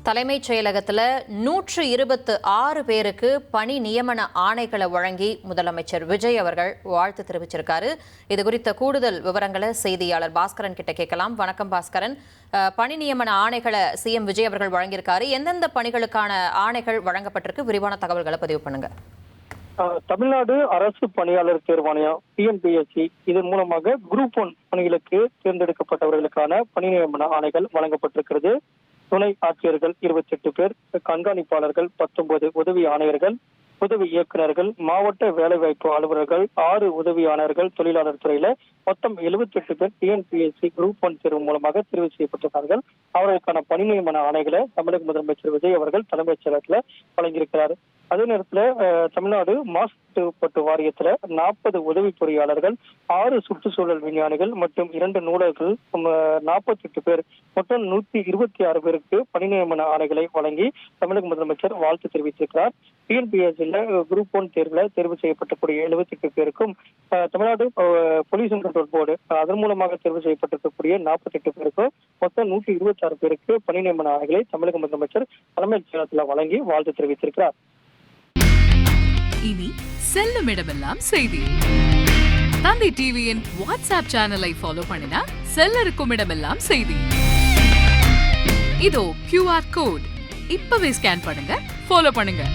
தலைமைச் செயலகத்தில் 126 பேருக்கு பணி நியமன ஆணைகளை வழங்கி முதலமைச்சர் விஜய் அவர்கள் வாழ்த்து தெரிவிச்சிருக்காரு. இது குறித்த கூடுதல் விவரங்களை செய்தியாளர் பாஸ்கரன் கிட்ட கேட்கலாம். வணக்கம் பாஸ்கரன். பணி நியமன ஆணைகளை சிஎம் விஜய் அவர்கள் வழங்கியிருக்காரு. எந்தெந்த பணிகளுக்கான ஆணைகள் வழங்கப்பட்டிருக்கு? விரிவான தகவல்களை பதிவு பண்ணுங்க. தமிழ்நாடு அரசு பணியாளர் தேர்வாணையம் டிஎன்பிஎஸ்சி இதன் மூலமாக குரூப் 1 பணிகளுக்கு தேர்ந்தெடுக்கப்பட்டவர்களுக்கான பணி நியமன ஆணைகள் வழங்கப்பட்டிருக்கிறது. துணை ஆட்சியர்கள் 28 பேர், கண்காணிப்பாளர்கள் 19, உதவி ஆணையர்கள், உதவி இயக்குநர்கள், மாவட்ட வேலைவாய்ப்பு அலுவலர்கள் 6 உதவி ஆணையர்கள், தொழிலாளர் துறையில மொத்தம் 78 பேர் டிஎன்பிஎஸ்சி குரூப் 1 தேர்வு மூலமாக தெரிவு செய்யப்பட்டிருக்கிறார்கள். அவர்களுக்கான பணி நியமன ஆணைகளை தமிழக முதலமைச்சர் விஜய் அவர்கள் தலைமைச் செயலகத்தில் வழங்கியிருக்கிறார். அதே நேரத்தில் தமிழ்நாடு மாசுக்கட்டுப்பாட்டு வாரியத்தில் 40 உதவி பொறியாளர்கள், 6 சுற்றுச்சூழல் விஞ்ஞானிகள் மற்றும் 2 நூலகர்கள் 48 பேர், மொத்தம் 126 பேருக்கு பணி நியமன ஆணைகளை வழங்கி தமிழக முதலமைச்சர் வாழ்த்து தெரிவித்திருக்கிறார். டிஎன்பிஎஸ்சியில் குரூப் 1 தேர்வில் தேர்வு செய்யப்பட்டக்கூடிய 78 பேருக்கும் தமிழ்நாடு பொல்யூஷன் கண்ட்ரோல் போர்டு அதன் மூலமாக தேர்வு செய்யப்பட்டிருக்கக்கூடிய 48 பேருக்கும் மொத்தம் 126 பேருக்கு பணி நியமன ஆணைகளை தமிழக முதலமைச்சர் தலைமைச் செயலகத்தில் வழங்கி வாழ்த்து தெரிவித்திருக்கிறார். இனி செல்லும் இடமெல்லாம் செய்தி. தந்தை டிவியின் வாட்ஸ்அப் சேனலை ஃபாலோ பண்ணினா செல்ல இருக்கும் இடமெல்லாம் செய்தி. இதோ QR கோட் இப்பவே ஸ்கேன் பண்ணுங்க, ஃபாலோ பண்ணுங்க.